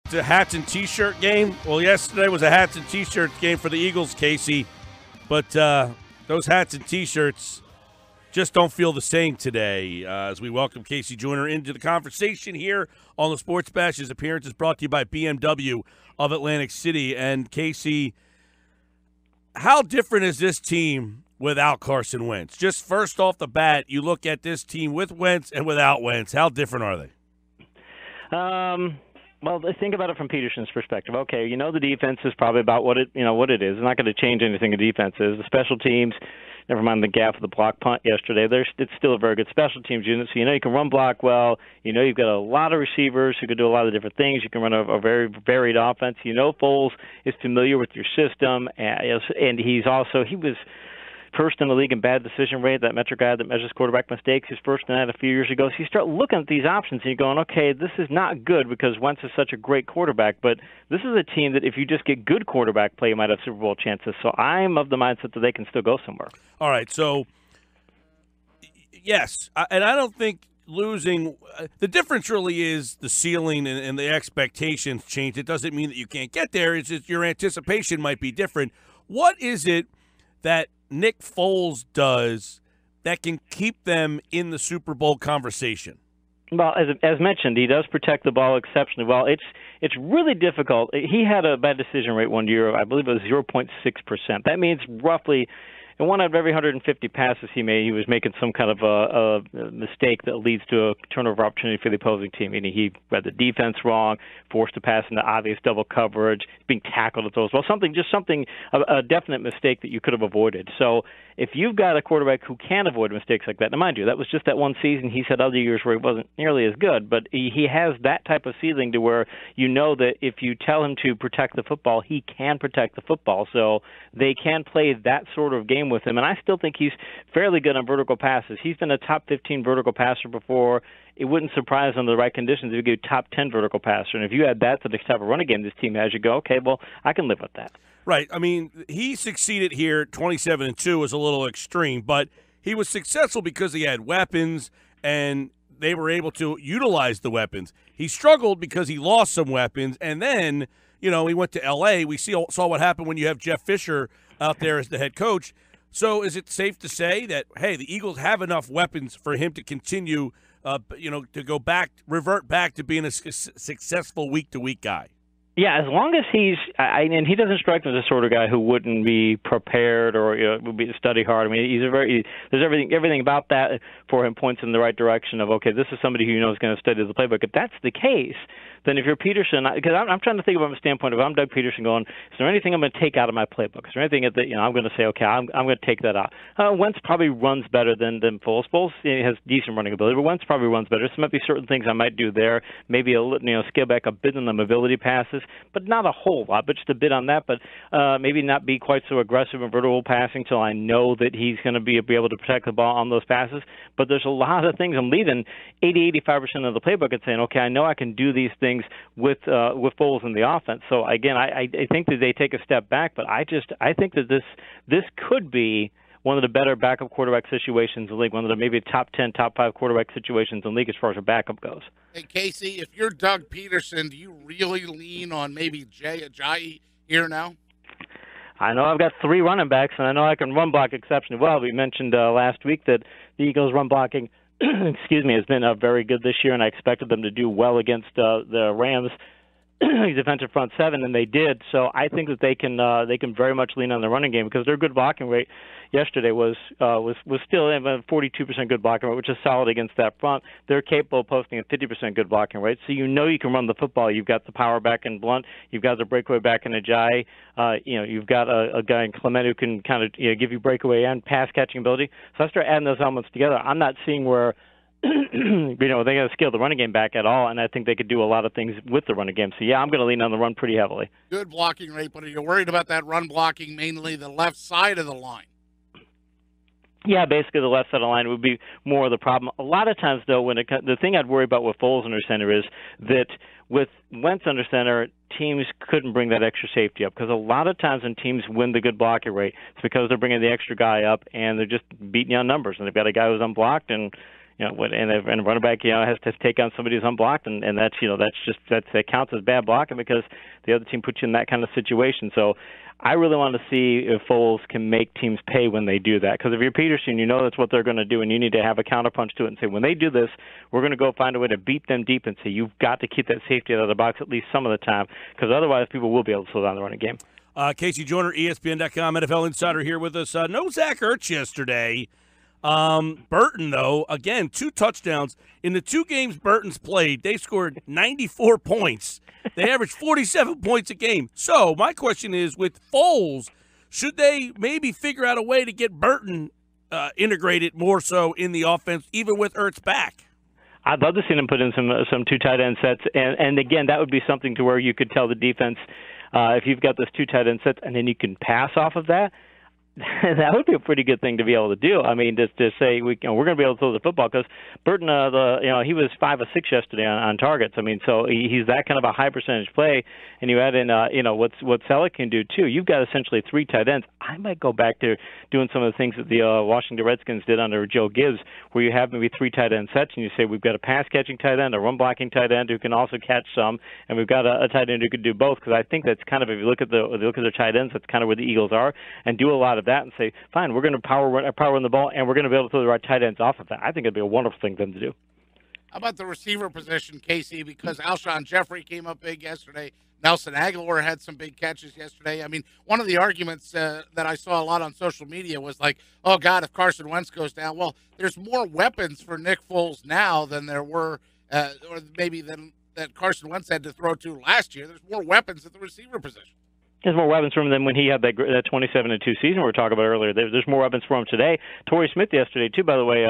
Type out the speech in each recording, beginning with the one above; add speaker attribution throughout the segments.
Speaker 1: It's a hats and T-shirt game. Well, yesterday was a hats and T-shirt game for the Eagles, Casey. But those hats and T-shirts just don't feel the same today. As we welcome KC Joyner into the conversation here on the Sports Bash. His appearance is brought to you by BMW of Atlantic City. And Casey, how different is this team without Carson Wentz? Just first off the bat, you look at this team with Wentz and without Wentz. How different are they?
Speaker 2: Well, think about it from Peterson's perspective. Okay, the defense is probably about what it is. It's not going to change anything the defense is. The special teams, never mind the gaff of the block punt yesterday, it's still a very good special teams unit. So you can run block well. You've got a lot of receivers who can do a lot of different things. You can run a very varied offense. Foles is familiar with your system, and he was first in the league in bad decision rate, that metric guy that measures quarterback mistakes. He's first in that a few years ago. So you start looking at these options and you're going, okay, this is not good because Wentz is such a great quarterback, but this is a team that if you just get good quarterback play, you might have Super Bowl chances. So I'm of the mindset that they can still go somewhere.
Speaker 1: All right, so yes, and I don't think losing the difference really is the ceiling and the expectations change. It doesn't mean that you can't get there. It's just your anticipation might be different. What is it that Nick Foles does that can keep them in the Super Bowl conversation?
Speaker 2: Well, as mentioned, he does protect the ball exceptionally well. It's really difficult. He had a bad decision rate one year. I believe it was 0.6%. That means roughly in one out of every 150 passes he made, he was making some kind of a mistake that leads to a turnover opportunity for the opposing team. Meaning he read the defense wrong, forced to pass into obvious double coverage, being tackled at those. Well, a definite mistake that you could have avoided. So if you've got a quarterback who can avoid mistakes like that, now mind you, that was just that one season. He's had other years where he wasn't nearly as good, but he has that type of ceiling to where that if you tell him to protect the football, he can protect the football. So they can play that sort of game with him, and I still think he's fairly good on vertical passes. He's been a top 15 vertical passer before. It wouldn't surprise under the right conditions if you get a top 10 vertical passer. And if you add that to the type of running game this team has, you go, okay, well, I can live with that.
Speaker 1: Right. I mean, he succeeded here. 27-2 was a little extreme, but he was successful because he had weapons and they were able to utilize the weapons. He struggled because he lost some weapons, and then, he went to L.A. We saw what happened when you have Jeff Fisher out there as the head coach. So is it safe to say that, hey, the Eagles have enough weapons for him to continue, to revert back to being a successful week-to-week guy?
Speaker 2: Yeah, as long as and he doesn't strike me as the sort of guy who wouldn't be prepared or would be study hard. I mean, there's everything about that for him points in the right direction of, okay, this is somebody who is going to study the playbook. If that's the case, then if you're Peterson, because I'm trying to think about a standpoint of, I'm Doug Peterson going, is there anything I'm going to take out of my playbook? Is there anything that I'm going to say, okay, I'm going to take that out? Wentz probably runs better than Foles. Foles has decent running ability, but Wentz probably runs better. So there might be certain things I might do there. Maybe scale back a bit on the mobility passes, but not a whole lot, but just a bit on that. But maybe not be quite so aggressive in vertical passing till I know that he's going to be able to protect the ball on those passes. But there's a lot of things I'm leaving 80-85% of the playbook and saying, okay, I know I can do these things with Foles in the offense. So again, I think that they take a step back, but I think that this could be one of the better backup quarterback situations in the league, one of the maybe top 10, top 5 quarterback situations in the league as far as a backup goes.
Speaker 3: Hey, Casey, if you're Doug Peterson, do you really lean on maybe Jay Ajayi here now?
Speaker 2: I know I've got 3 running backs, and I know I can run block exceptionally well. We mentioned last week that the Eagles' run blocking has been very good this year, and I expected them to do well against the Rams' defensive front 7, and they did. So I think that they can very much lean on the running game because their good blocking rate yesterday was still a 42% good blocking rate, which is solid against that front. They're capable of posting a 50% good blocking rate. So you can run the football. You've got the power back in Blunt. You've got the breakaway back in Ajayi. You've got a guy in Clement who can kind of give you breakaway and pass catching ability. So I start adding those elements together. I'm not seeing where they got to scale the running game back at all, and I think they could do a lot of things with the running game. So, yeah, I'm going to lean on the run pretty heavily.
Speaker 3: Good blocking rate, but are you worried about that run blocking mainly the left side of the line?
Speaker 2: Yeah, basically the left side of the line would be more of the problem. A lot of times, though, the thing I'd worry about with Foles under center is that with Wentz under center, teams couldn't bring that extra safety up because a lot of times when teams win the good blocking rate, it's because they're bringing the extra guy up and they're just beating you on numbers. And they've got a guy who's unblocked and and a running back, has to take on somebody who's unblocked, and that counts as bad blocking because the other team puts you in that kind of situation. So I really want to see if Foles can make teams pay when they do that. Because if you're Peterson, that's what they're going to do, and you need to have a counterpunch to it and say, when they do this, we're going to go find a way to beat them deep and say, you've got to keep that safety out of the box at least some of the time, because otherwise people will be able to slow down the running game.
Speaker 1: KC Joyner, ESPN.com, NFL Insider here with us. No Zach Ertz yesterday. Burton, though, again, 2 touchdowns. In the 2 games Burton's played, they scored 94 points. They averaged 47 points a game. So my question is, with Foles, should they maybe figure out a way to get Burton integrated more so in the offense, even with Ertz back?
Speaker 2: I'd love to see them put in some 2 tight end sets. And again, that would be something to where you could tell the defense, if you've got those 2 tight end sets and then you can pass off of that, that would be a pretty good thing to be able to do. I mean, just to say we're going to be able to throw the football, because Burton, he was 5 of 6 yesterday on targets. I mean, so he's that kind of a high percentage play. And you add in, what Selleck can do too. You've got essentially 3 tight ends. I might go back to doing some of the things that the Washington Redskins did under Joe Gibbs, where you have maybe 3 tight end sets, and you say we've got a pass catching tight end, a run blocking tight end who can also catch some, and we've got a tight end who can do both. Because I think that's kind of, if you look at their tight ends, that's kind of where the Eagles are, and do a lot of that and say, fine, we're going to power run the ball, and we're going to be able to throw the right tight ends off of that. I think it'd be a wonderful thing for them to do.
Speaker 3: How about the receiver position, Casey? Because Alshon Jeffrey came up big yesterday. Nelson Aguilar had some big catches yesterday. I mean, one of the arguments that I saw a lot on social media was like, oh, God, if Carson Wentz goes down. Well, there's more weapons for Nick Foles now than there were, or maybe than that Carson Wentz had to throw to last year. There's more weapons at the receiver position.
Speaker 2: There's more weapons for him than when he had that 27-2 season we were talking about earlier. There's more weapons for him today. Torrey Smith yesterday, too, by the way,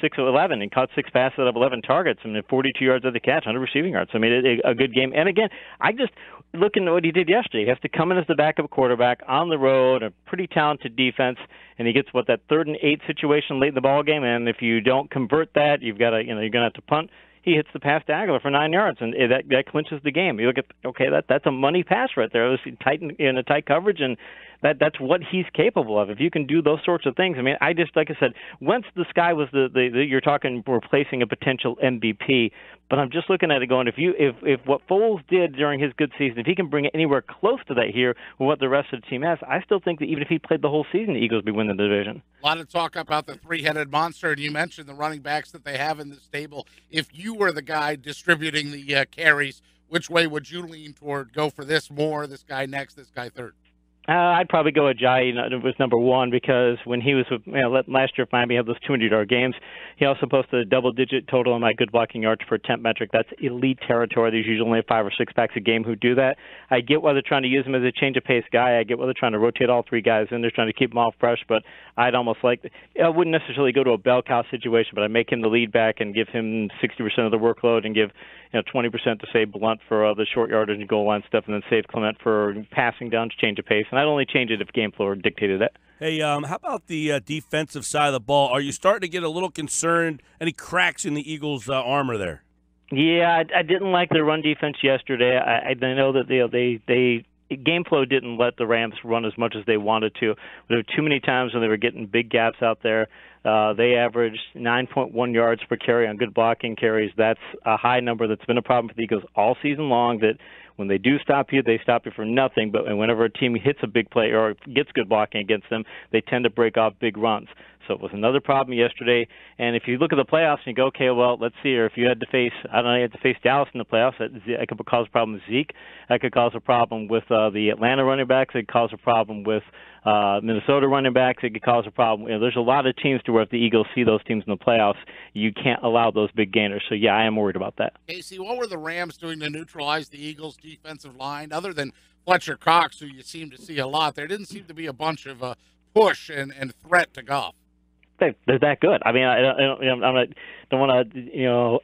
Speaker 2: 6 of 11 and caught 6 passes out of 11 targets. I mean, 42 yards of the catch, 100 receiving yards. So, I mean, a good game. And, again, I just looking at what he did yesterday. He has to come in as the backup quarterback on the road, a pretty talented defense, and he gets, that 3rd and 8 situation late in the ball game. And if you don't convert that, you've got to, you're going to have to punt. He hits the pass to Aguilar for 9 yards, and that clinches the game. You look at, that's a money pass right there. It was tight in a tight coverage, and that's what he's capable of. If you can do those sorts of things, I mean, like I said, once the sky was you're talking replacing a potential MVP, but I'm just looking at it going, if what Foles did during his good season, if he can bring it anywhere close to that here with what the rest of the team has, I still think that even if he played the whole season, the Eagles would be winning the division.
Speaker 3: A lot of talk about the 3-headed monster, and you mentioned the running backs that they have in the stable. If you were the guy distributing the carries, which way would you lean toward? Go for this more, this guy next, this guy third?
Speaker 2: I'd probably go with Ajayi. It was number 1 because when he was with last year, Miami had those 200-yard games. He also posted a double-digit total on my good blocking yards per attempt metric. That's elite territory. There's usually only 5 or 6 backs a game who do that. I get why they're trying to use him as a change-of-pace guy. I get why they're trying to rotate all 3 guys in. They're trying to keep them all fresh, but I'd almost I wouldn't necessarily go to a bell cow situation, but I'd make him the lead back and give him 60% of the workload and give 20% to save Blunt for the short yardage and goal line stuff, and then save Clement for passing down to change of pace. And I'd only change it if game flow dictated that.
Speaker 1: Hey, how about the defensive side of the ball? Are you starting to get a little concerned? Any cracks in the Eagles' armor there?
Speaker 2: Yeah, I didn't like their run defense yesterday. I know that they game flow didn't let the Rams run as much as they wanted to. There were too many times when they were getting big gaps out there. They averaged 9.1 yards per carry on good blocking carries. That's a high number that's been a problem for the Eagles all season long, that when they do stop you, they stop you for nothing. But whenever a team hits a big play or gets good blocking against them, they tend to break off big runs. So it was another problem yesterday. And if you look at the playoffs and you go, okay, well, let's see here. If you had to face, you had to face Dallas in the playoffs, that could cause a problem with Zeke. That could cause a problem with the Atlanta running backs. It could cause a problem with Minnesota running backs. It could cause a problem. There's a lot of teams to where if the Eagles see those teams in the playoffs, you can't allow those big gainers. So, yeah, I am worried about that.
Speaker 3: Casey, what were the Rams doing to neutralize the Eagles' defensive line? Other than Fletcher Cox, who you seem to see a lot, there didn't seem to be a bunch of push and threat to Goff.
Speaker 2: They're that good. I mean, I don't want to,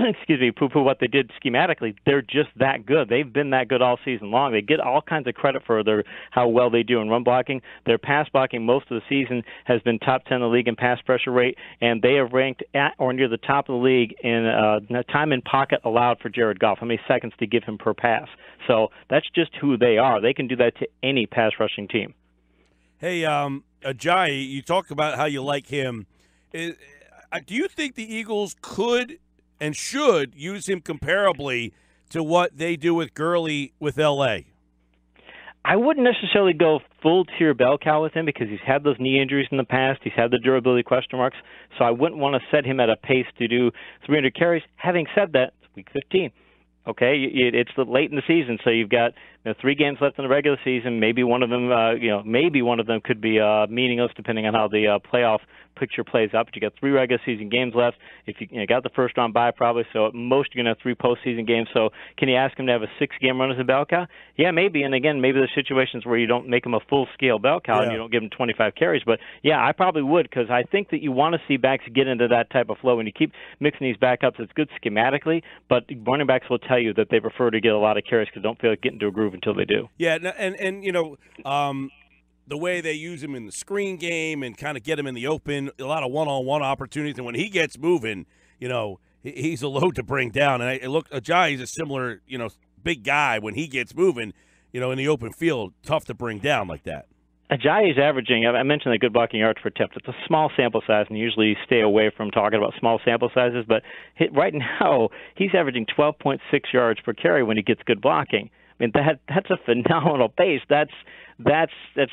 Speaker 2: excuse me, poo-poo what they did schematically. They're just that good. They've been that good all season long. They get all kinds of credit for how well they do in run blocking. Their pass blocking most of the season has been top 10 in the league in pass pressure rate, and they have ranked at or near the top of the league in time in pocket allowed for Jared Goff, how many seconds to give him per pass. So that's just who they are. They can do that to any pass rushing team. Hey,
Speaker 1: Ajayi, you talk about how you like him. I do you think the Eagles could and should use him comparably to what they do with Gurley with L.A.?
Speaker 2: I wouldn't necessarily go full tier bell cow with him because he's had those knee injuries in the past. He's had the durability question marks. So I wouldn't want to set him at a pace to do 300 carries. Having said that, it's week 15. Okay, it's late in the season, so you've got 3 games left in the regular season. Maybe one of them, maybe one of them could be meaningless depending on how the playoff picture plays out. But you got 3 regular season games left. If you got the first round bye, probably, so at most you're gonna have 3 postseason games. So can you ask him to have a 6-game run as a bell cow? Yeah, maybe. And again, maybe there's situations where you don't make him a full scale bell cow and you don't give him 25 carries. But yeah, I probably would because I think that you want to see backs get into that type of flow. When you keep mixing these backups, it's good schematically, but running backs will tell you that they prefer to get a lot of carries because they don't feel like getting into a groove until they do.
Speaker 1: Yeah, and the way they use him in the screen game and kind of get him in the open, a lot of one-on-one opportunities. And when he gets moving, he's a load to bring down. And Ajayi's a similar, big guy. When he gets moving, in the open field, tough to bring down like that.
Speaker 2: Ajayi is averaging, I mentioned the good blocking yards per attempt. It's a small sample size, and usually stay away from talking about small sample sizes. But right now, he's averaging 12.6 yards per carry when he gets good blocking. I mean, that's a phenomenal pace. That's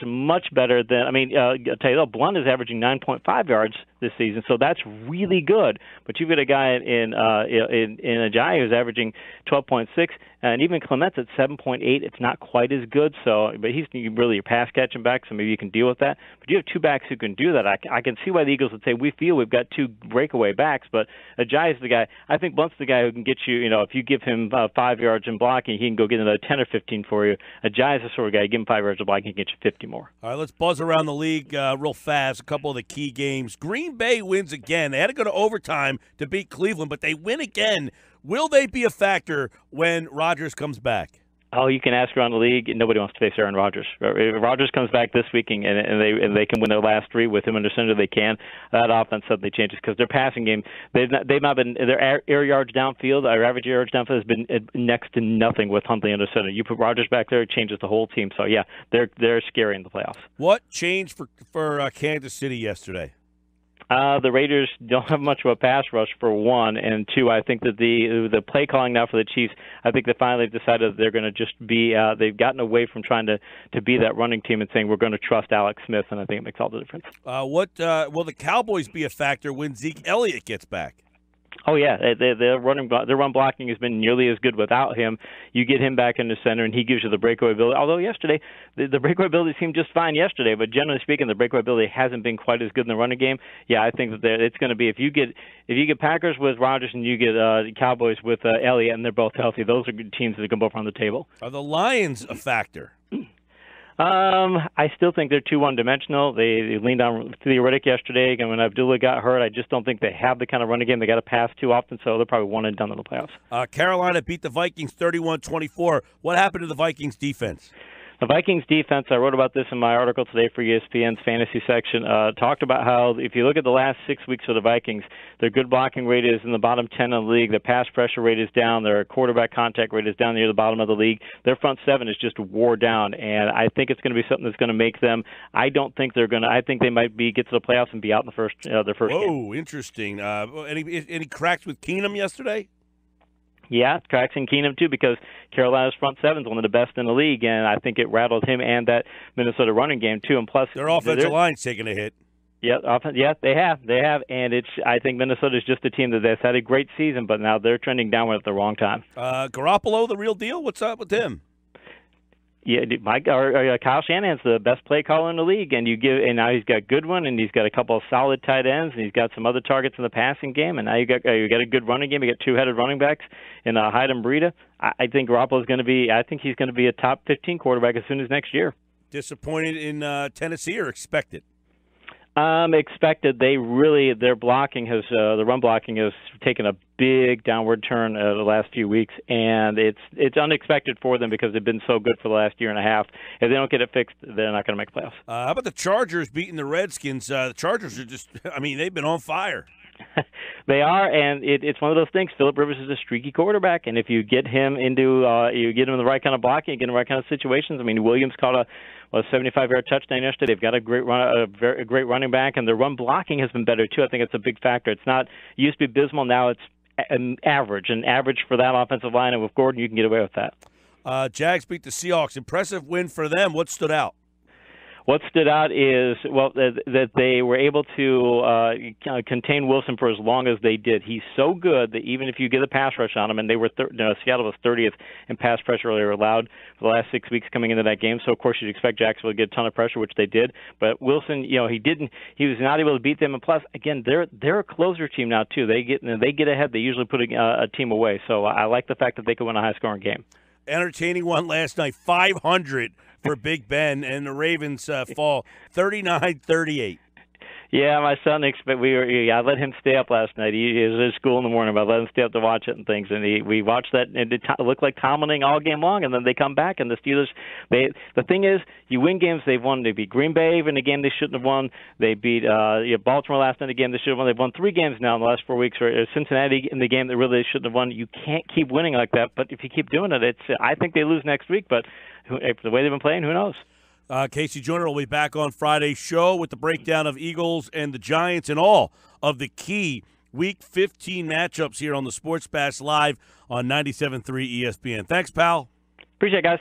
Speaker 2: much better than, I'll tell you, Blunt is averaging 9.5 yards this season, so that's really good. But you've got a guy in Ajayi who's averaging 12.6, and even Clement's at 7.8. It's not quite as good, but he's really your pass catching back, so maybe you can deal with that. But you have 2 backs who can do that. I can see why the Eagles would say we feel we've got 2 breakaway backs, but Ajayi's the guy. I think Blunt's the guy who can get you. If you give him 5 yards in blocking, he can go get another 10 or 15 for you. Ajayi's the sort of guy. You give him 5 yards in blocking, he can get you 50 more.
Speaker 1: All right, let's buzz around the league real fast. A couple of the key games. Green Bay wins again. They had to go to overtime to beat Cleveland, but they win again. Will they be a factor when Rodgers comes back?
Speaker 2: Oh, you can ask around the league, and nobody wants to face Aaron Rodgers. If Rodgers comes back this week and they can win their last 3 with him under center, they can. That offense suddenly changes because their passing game, they've not been their air yards downfield. Our average air yards downfield has been next to nothing with Huntley under center. You put Rodgers back there, it changes the whole team. So yeah, they're scary in the playoffs.
Speaker 1: What changed for Kansas City yesterday?
Speaker 2: The Raiders don't have much of a pass rush, for 1, and 2, I think that the play calling now for the Chiefs, I think they finally decided they're going to just be they've gotten away from trying to be that running team and saying we're going to trust Alex Smith, and I think it makes all the difference. Will
Speaker 1: the Cowboys be a factor when Zeke Elliott gets back?
Speaker 2: Oh yeah, their run blocking has been nearly as good without him. You get him back in the center, and he gives you the breakaway ability. Although yesterday, the breakaway ability seemed just fine yesterday, but generally speaking, the breakaway ability hasn't been quite as good in the running game. Yeah, I think that it's going to be if you get Packers with Rodgers and you get Cowboys with Elliott, and they're both healthy. Those are good teams that can both run the table.
Speaker 1: Are the Lions a factor?
Speaker 2: I still think they're too one-dimensional. They leaned on Theoretic yesterday, and when Abdullah got hurt, I just don't think they have the kind of running game. They got to pass too often, so they're probably one and done in the playoffs.
Speaker 1: Carolina beat the Vikings 31-24. What happened to the Vikings defense?
Speaker 2: The Vikings defense, I wrote about this in my article today for ESPN's fantasy section, talked about how if you look at the last 6 weeks for the Vikings, their good blocking rate is in the bottom 10 in the league. Their pass pressure rate is down. Their quarterback contact rate is down near the bottom of the league. Their front 7 is just wore down, and I think it's going to be something that's going to make them. I don't think they're going to. I think they might get to the playoffs and be out in the first their first game.
Speaker 1: Whoa, interesting. Any cracks with Keenum yesterday?
Speaker 2: Yeah, cracks in Keenum, too, because Carolina's front 7 is one of the best in the league, and I think it rattled him and that Minnesota running game, too. And plus,
Speaker 1: their offensive line's taking a hit.
Speaker 2: Yeah, they have, and I think Minnesota's just a team that's had a great season, but now they're trending downward at the wrong time.
Speaker 1: Garoppolo, the real deal? What's up with him?
Speaker 2: Yeah, Kyle Shanahan's the best play caller in the league, and now he's got Goodwin, and he's got a couple of solid tight ends, and he's got some other targets in the passing game, and now you got a good running game. You got 2-headed running backs in Hyde and Breida. I think Garoppolo's going to be. I think he's going to be a top 15 quarterback as soon as next year.
Speaker 1: Disappointed in Tennessee or expected?
Speaker 2: Expected. Their blocking has the run blocking has taken a big downward turn the last few weeks, and it's unexpected for them because they've been so good for the last year and a half. If they don't get it fixed, they're not going to make playoffs.
Speaker 1: How about the Chargers beating the Redskins? The Chargers are just, they've been on fire.
Speaker 2: They are, and it's one of those things. Phillip Rivers is a streaky quarterback, and if you get him into you get him in the right kind of blocking, you get him in the right kind of situations. I mean, Williams caught a 75-yard touchdown yesterday. They've got a great running back, and their run blocking has been better too. I think it's a big factor. It's not, it used to be abysmal, now it's an average for that offensive line, and with Gordon, you can get away with that.
Speaker 1: Jags beat the Seahawks. Impressive win for them. What stood out?
Speaker 2: What stood out is, that they were able to contain Wilson for as long as they did. He's so good that even if you get a pass rush on him, and they were Seattle was 30th in pass pressure they were allowed for the last 6 weeks coming into that game. So of course you'd expect Jacksonville to get a ton of pressure, which they did. But Wilson, he was not able to beat them. And plus, again, they're a closer team now too. They get ahead. They usually put a team away. So I like the fact that they could win a high scoring game.
Speaker 1: Entertaining one last night, 500 for Big Ben, and the Ravens fall 39-38.
Speaker 2: Yeah, my son I let him stay up last night. He was at school in the morning, but I let him stay up to watch it and things. And we watched that, and it looked like Tomlining all game long. And then they come back, and the Steelers. The thing is, you win games they've won. They beat Green Bay in a game they shouldn't have won. They beat Baltimore last night in a game they should have won. They've won 3 games now in the last 4 weeks. Or Cincinnati in the game that really they shouldn't have won. You can't keep winning like that. But if you keep doing it, I think they lose next week. But the way they've been playing, who knows?
Speaker 1: KC Joyner will be back on Friday's show with the breakdown of Eagles and the Giants and all of the key Week 15 matchups here on the Sports Bash Live on 97.3 ESPN. Thanks, pal.
Speaker 2: Appreciate it, guys.